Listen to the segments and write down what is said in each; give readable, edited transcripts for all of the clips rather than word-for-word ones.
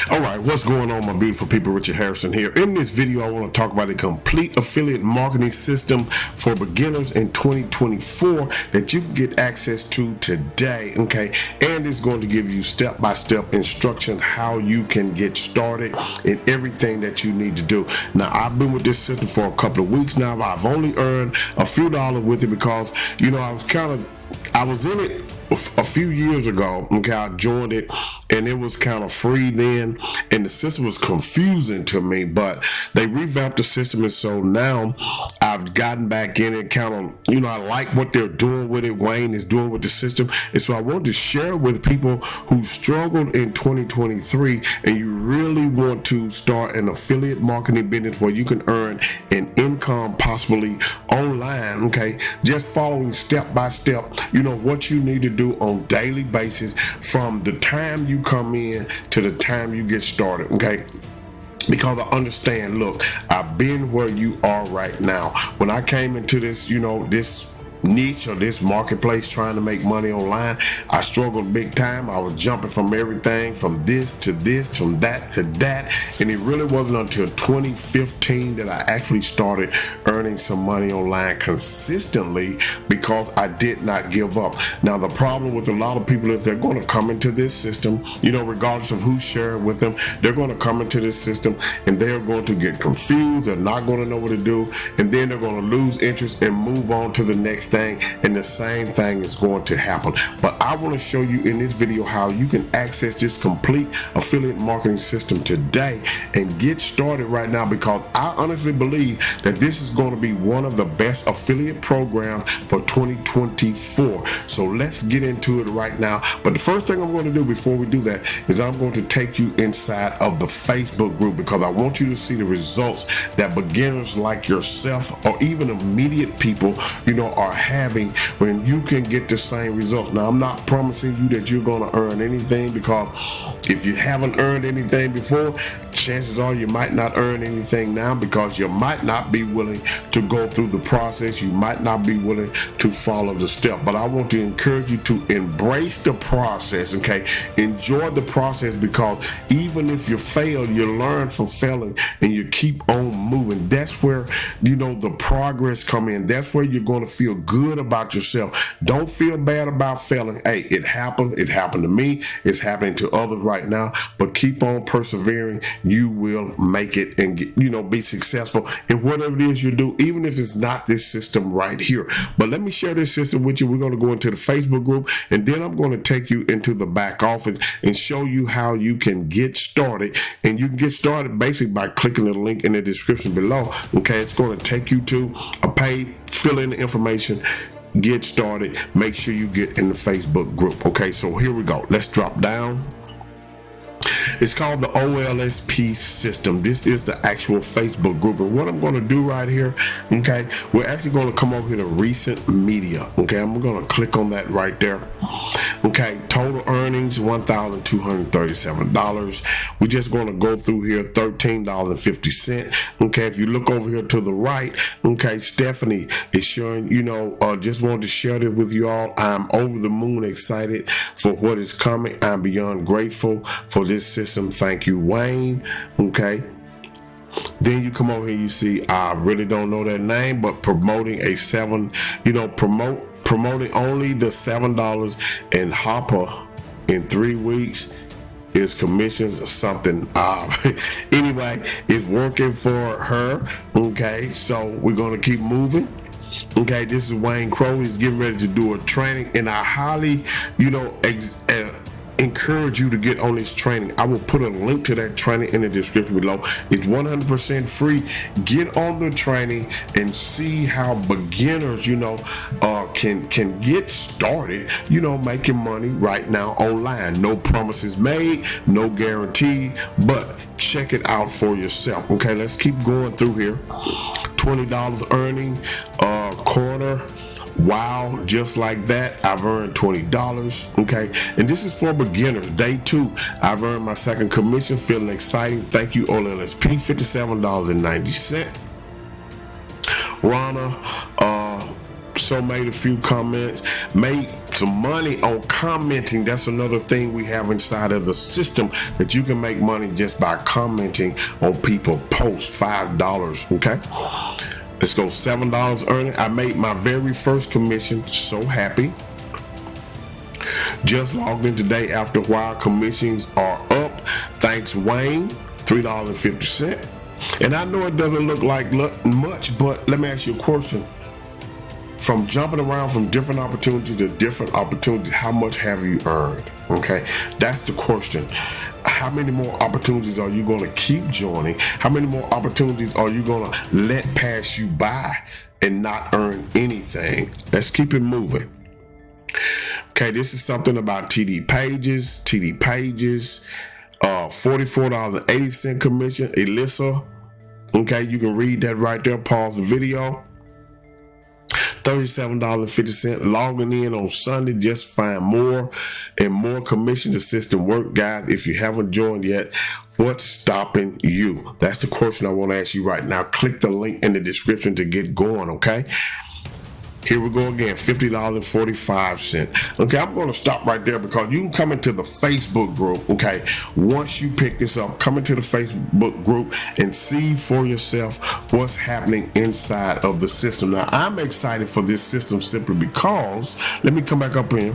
All right, what's going on, my beautiful people? Richard Hairston here. In this video, I want to talk about a complete affiliate marketing system for beginners in 2024 that you can get access to today, okay? And it's going to give you step-by-step instructions how you can get started in everything that you need to do. Now, I've been with this system for a couple of weeks now. I've only earned a few dollars with it because, I was in it a few years ago. Okay, I joined it and it was kind of free then, and the system was confusing to me, but they revamped the system, and so now I've gotten back in it. I like what they're doing with it. Wayne is doing with the system, and so I wanted to share with people who struggled in 2023 and you really want to start an affiliate marketing business where you can earn an income possibly online. Okay, just following step by step what you need to do on daily basis from the time you come in to the time you get started, okay? Because I understand, look, I've been where you are right now. When I came into this, this niche or this marketplace trying to make money online, I struggled big time. I was jumping from everything, from this to this, from that to that, and it really wasn't until 2015 that I actually started earning some money online consistently because I did not give up. Now, the problem with a lot of people is they're going to come into this system, regardless of who's sharing with them, they're going to come into this system and they're going to get confused. They're not going to know what to do, and then they're going to lose interest and move on to the next thing, and the same thing is going to happen. But I want to show you in this video how you can access this complete affiliate marketing system today and get started right now, because I honestly believe that this is going to be one of the best affiliate programs for 2024. So let's get into it right now. But the first thing I'm going to do before we do that is I'm going to take you inside of the Facebook group, because I want you to see the results that beginners like yourself or even immediate people are having when you can get the same results. Now, I'm not promising you that you're going to earn anything, because if you haven't earned anything before, chances are you might not earn anything now, because you might not be willing to go through the process. You might not be willing to follow the step. But I want to encourage you to embrace the process, okay? Enjoy the process, because even if you fail, you learn from failing and you keep on moving. That's where, the progress come in. That's where you're going to feel good about yourself. Don't feel bad about failing. Hey, it happened. It happened to me. It's happening to others right now. But keep on persevering. You will make it and be successful in whatever it is you do, even if it's not this system right here. But let me share this system with you. We're going to go into the Facebook group, and then I'm going to take you into the back office and show you how you can get started. And you can get started basically by clicking the link in the description below. Okay, it's going to take you to a page. Fill in the information, get started, make sure you get in the Facebook group. Okay, so here we go. Let's drop down. It's called the OSP System. This is the actual Facebook group. And what I'm going to do right here, okay, we're actually going to come over here to recent media. Okay, I'm going to click on that right there. Okay, total earnings, $1,237. We're just going to go through here, $13.50. Okay, if you look over here to the right, okay, Stephanie is showing, just wanted to share this with you all. I'm over the moon excited for what is coming. I'm beyond grateful for this system. Thank you, Wayne. Okay. Then you come over here, you see, I really don't know that name, but promoting a promoting only the $7 and Hopper in 3 weeks is commissions or something. Anyway, it's working for her. Okay, so we're going to keep moving. Okay, this is Wayne Crow. He's getting ready to do a training, and I highly, encourage you to get on this training. I will put a link to that training in the description below. It's 100% free. Get on the training and see how beginners, can get started, making money right now online. No promises made, no guarantee, but check it out for yourself. Okay, let's keep going through here. $20 earning quarter. Wow, just like that, I've earned $20. Okay, and this is for beginners. Day 2, I've earned my second commission. Feeling exciting. Thank you, OSP. $57.90. Rana made a few comments. Made some money on commenting. That's another thing we have inside of the system, that you can make money just by commenting on people posts. $5, okay? Let's go. $7 earning. I made my very first commission. So happy. Just logged in today after a while. Commissions are up. Thanks, Wayne. $3.50. And I know it doesn't look like much, but let me ask you a question. From jumping around from different opportunities to different opportunities, how much have you earned? Okay, that's the question. How many more opportunities are you going to keep joining? How many more opportunities are you going to let pass you by and not earn anything? Let's keep it moving. Okay, this is something about TD Pages. $44.80 commission. Alyssa. Okay, you can read that right there. Pause the video. $37.50. Logging in on Sunday. Just find more and more commission. The system work, guys. If you haven't joined yet, what's stopping you? That's the question I want to ask you right now. Click the link in the description to get going, okay? Here we go again, $50.45. Okay, I'm going to stop right there because you can come into the Facebook group, okay? Once you pick this up, come into the Facebook group and see for yourself what's happening inside of the system. Now, I'm excited for this system simply because, let me come back up in.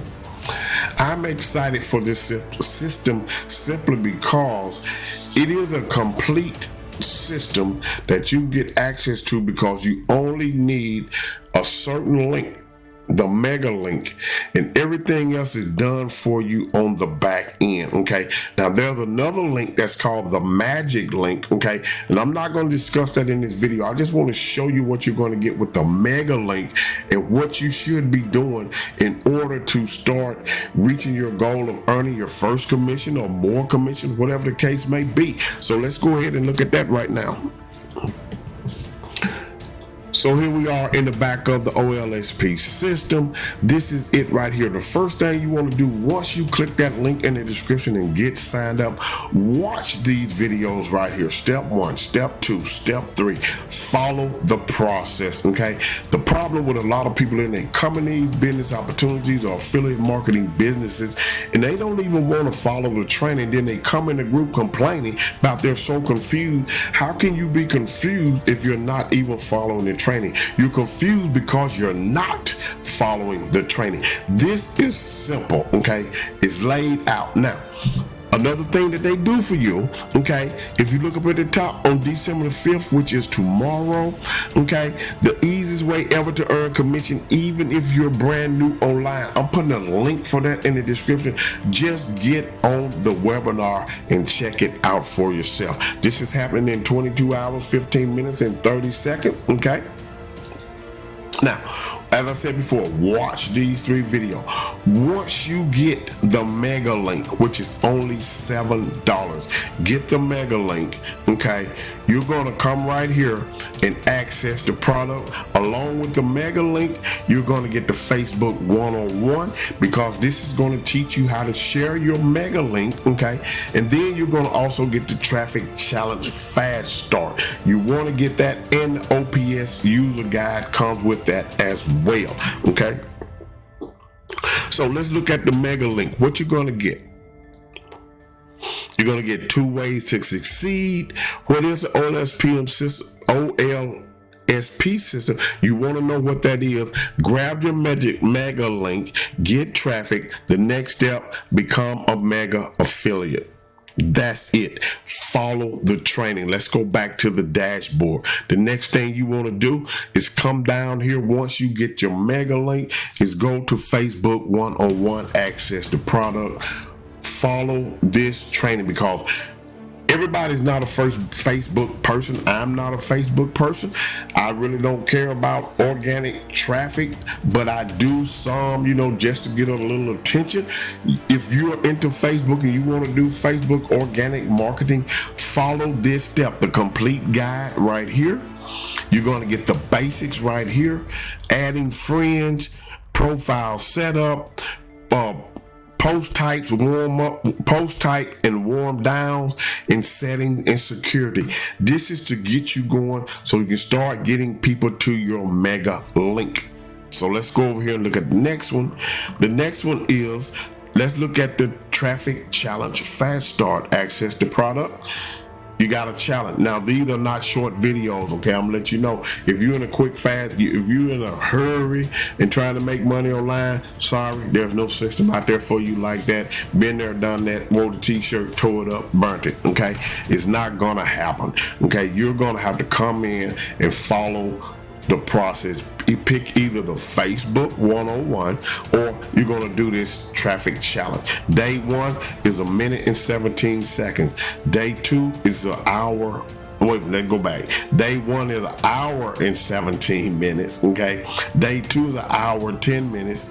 I'm excited for this system simply because it is a complete system that you can get access to, because you only need a certain link, the mega link, and everything else is done for you on the back end. Okay, now there's another link that's called the magic link. Okay, and I'm not going to discuss that in this video. I just want to show you what you're going to get with the mega link and what you should be doing in order to start reaching your goal of earning your first commission or more commission, whatever the case may be. So let's go ahead and look at that right now. So here we are in the back of the OSP system. This is it right here. The first thing you want to do, once you click that link in the description and get signed up, watch these videos right here. Step 1, step 2, step 3. Follow the process, okay? The problem with a lot of people in their companies, business opportunities, or affiliate marketing businesses, and they don't even want to follow the training. Then they come in the group complaining about they're so confused. How can you be confused if you're not even following the training? You're confused because you're not following the training. This is simple, okay? It's laid out. Now, another thing that they do for you, okay, if you look up at the top on December the 5th, which is tomorrow, okay, the easiest way ever to earn commission, even if you're brand new online, I'm putting a link for that in the description. Just get on the webinar and check it out for yourself. This is happening in 22 hours, 15 minutes, and 30 seconds, okay? Now, as I said before, watch these 3 videos. Once you get the mega link, which is only $7, get the mega link, okay? You're going to come right here and access the product. Along with the mega link, you're going to get the Facebook one-on-one, because this is going to teach you how to share your mega link, okay? And then you're going to also get the traffic challenge fast start. You want to get that, and the OPS user guide comes with that as well, okay? So let's look at the mega link. What you're going to get. You're going to get 2 ways to succeed. What is the OSP system? OSP system. You want to know what that is. Grab your mega link, get traffic. The next step, become a mega affiliate. That's it. Follow the training. Let's go back to the dashboard. The next thing you want to do is come down here. Once you get your mega link, is go to Facebook one-on-one, access the product. Follow this training, because everybody's not a Facebook person. I'm not a Facebook person. I really don't care about organic traffic, but I do some, just to get a little attention. If you're into Facebook and you want to do Facebook organic marketing, follow this step, the complete guide right here. You're going to get the basics right here. Adding friends, profile setup, post types, post type and warm downs, and setting and security. This is to get you going so you can start getting people to your mega link. So let's go over here and look at the next one. The next one is, let's look at the traffic challenge fast start access to product. You got a challenge. Now, these are not short videos, okay? I'm gonna let you know. If you're in a quick fast, if you're in a hurry and trying to make money online, sorry, there's no system out there for you like that. Been there, done that, wore the t-shirt, tore it up, burnt it, okay? It's not gonna happen, okay? You're gonna have to come in and follow the process. You pick either the Facebook 101 or you're going to do this traffic challenge. Day 1 is 1 minute and 17 seconds. Day 2 is an hour. Wait, let's go back. Day 1 is 1 hour and 17 minutes. Okay. Day 2 is 1 hour 10 minutes.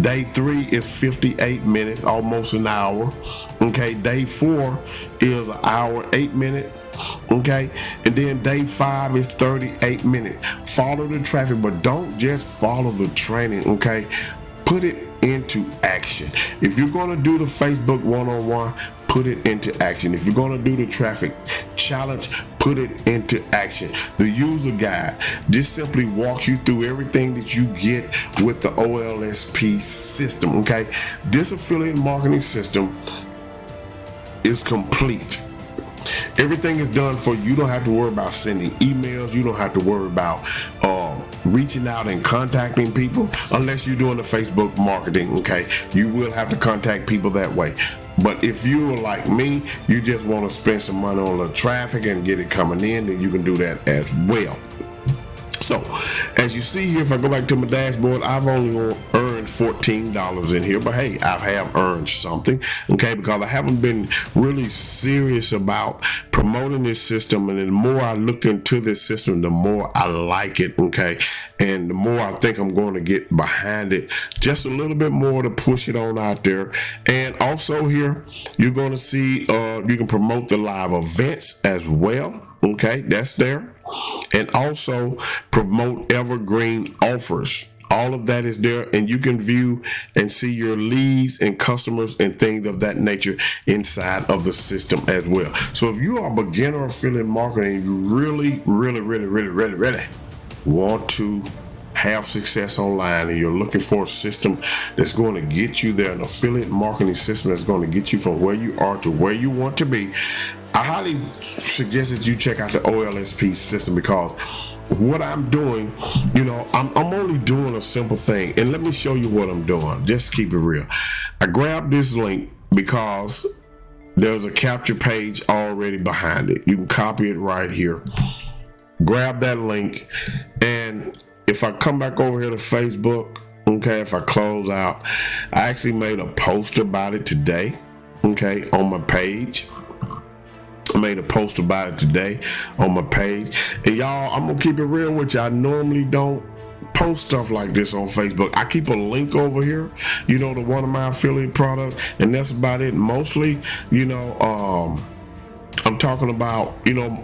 Day 3 is 58 minutes, almost an hour. Okay. Day 4 is 1 hour 8 minutes. Okay, and then day 5 is 38 minutes. Follow the traffic, but don't just follow the training. Okay, put it into action. If you're going to do the Facebook 101, put it into action. If you're going to do the traffic challenge, put it into action. The user guide just simply walks you through everything that you get with the OSP system. Okay, this affiliate marketing system is complete. Everything is done for you. You don't have to worry about sending emails. You don't have to worry about reaching out and contacting people unless you're doing the Facebook marketing. Okay, you will have to contact people that way. But if you're like me, you just want to spend some money on the traffic and get it coming in, then you can do that as well. So, as you see here, if I go back to my dashboard, I've only earned $14 in here, but hey, I have earned something, okay, because I haven't been really serious about promoting this system, and the more I look into this system, the more I like it, okay, and the more I think I'm going to get behind it, just a little bit more to push it on out there. And also here, you're going to see, you can promote the live events as well, okay, that's there. And also promote evergreen offers. All of that is there, and you can view and see your leads and customers and things of that nature inside of the system as well. So if you are a beginner affiliate marketing, you really want to have success online, and you're looking for a system that's going to get you there, an affiliate marketing system that's going to get you from where you are to where you want to be, I highly suggest that you check out the OSP system, because what I'm doing, you know, I'm only doing a simple thing. And let me show you what I'm doing. Just keep it real. I grabbed this link because there's a capture page already behind it. You can copy it right here. Grab that link, and if I come back over here to Facebook, okay, if I close out, I actually made a post about it today, okay, on my page. I made a post about it today on my page. And y'all, I'm gonna keep it real with you. I normally don't post stuff like this on Facebook. I keep a link over here, you know, to one of my affiliate products, and that's about it. Mostly, you know, I'm talking about, you know,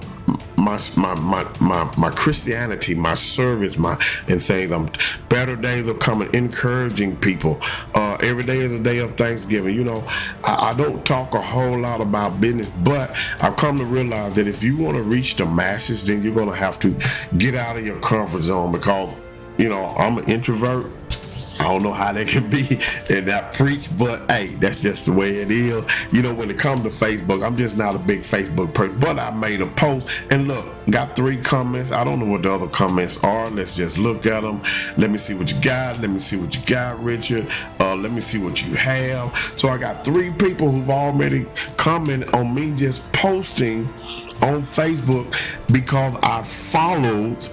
my Christianity, my service, and things. Better days are coming, encouraging people. Every day is a day of Thanksgiving. You know, I don't talk a whole lot about business, but I've come to realize that if you want to reach the masses, then you're going to have to get out of your comfort zone, because, you know, I'm an introvert. I don't know how that can be and I preach, but hey, that's just the way it is. You know, when it comes to Facebook, I'm just not a big Facebook person, but I made a post, and look, got 3 comments. I don't know what the other comments are. Let's just look at them. Let me see what you got. Let me see what you got, Richard. Let me see what you have. So I got 3 people who've already commented on me just posting on Facebook because I followed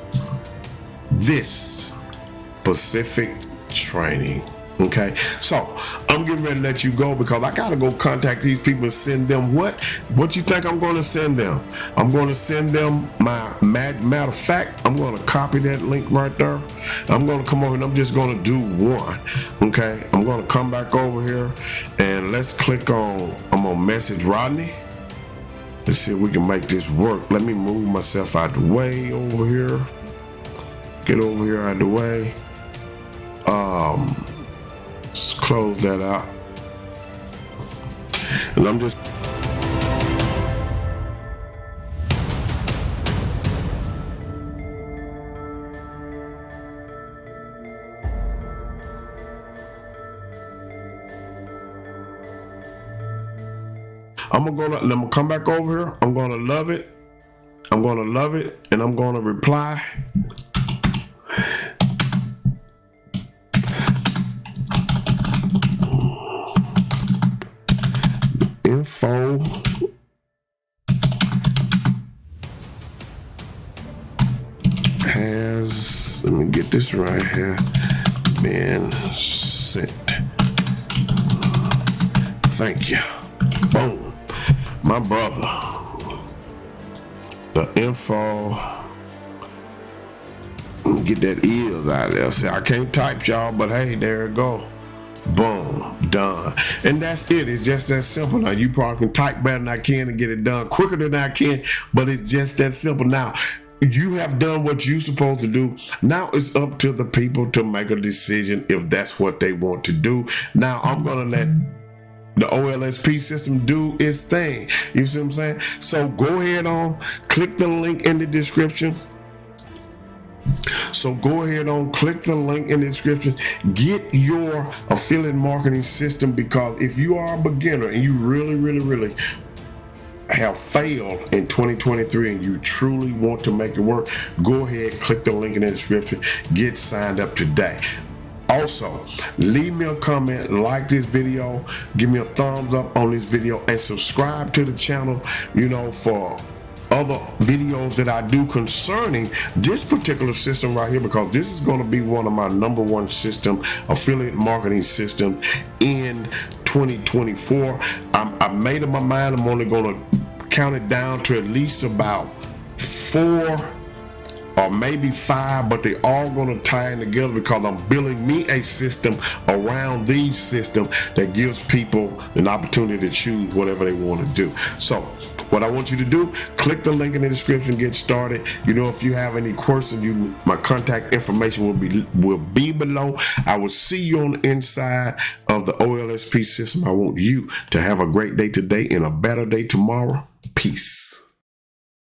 this specific training. Okay, so I'm getting ready to let you go because I gotta go contact these people and send them what you think I'm going to send them. I'm going to send them my matter of fact, I'm going to copy that link right there. I'm going to come over and I'm just going to do one. Okay, I'm going to come back over here and let's click on, I'm going to message Rodney. Let's see if we can make this work. Let me move myself out the way over here. Get over here out the way. Let's close that out. And I'm just I'm gonna come back over here. I'm gonna love it. I'm gonna love it, and I'm gonna reply. Info has, let me get this right here, been sent. Thank you. Boom. My brother. The info. Get that ears out of there. See, I can't type, y'all, but hey, there it go. Boom, done. And that's it. It's just that simple. Now, you probably can type better than I can and get it done quicker than I can, but it's just that simple. Now, you have done what you're supposed to do. Now it's up to the people to make a decision if that's what they want to do. Now, I'm going to let the OSP system do its thing. You see what I'm saying? So go ahead on, click the link in the description. So go ahead on, click the link in the description, get your affiliate marketing system, because if you are a beginner and you really have failed in 2023 and you truly want to make it work, go ahead, click the link in the description, get signed up today. Also, leave me a comment, like this video, give me a thumbs up on this video, and subscribe to the channel, you know, for other videos that I do concerning this particular system right here, because this is going to be one of my #1 system, affiliate marketing system in 2024. I made up my mind. I'm only going to count it down to at least about 4 or maybe 5, but they all going to tie in together, because I'm building me a system around these systems that gives people an opportunity to choose whatever they want to do. So what I want you to do, click the link in the description, get started. You know, if you have any questions, my contact information will be below. I will see you on the inside of the OSP system. I want you to have a great day today and a better day tomorrow. Peace.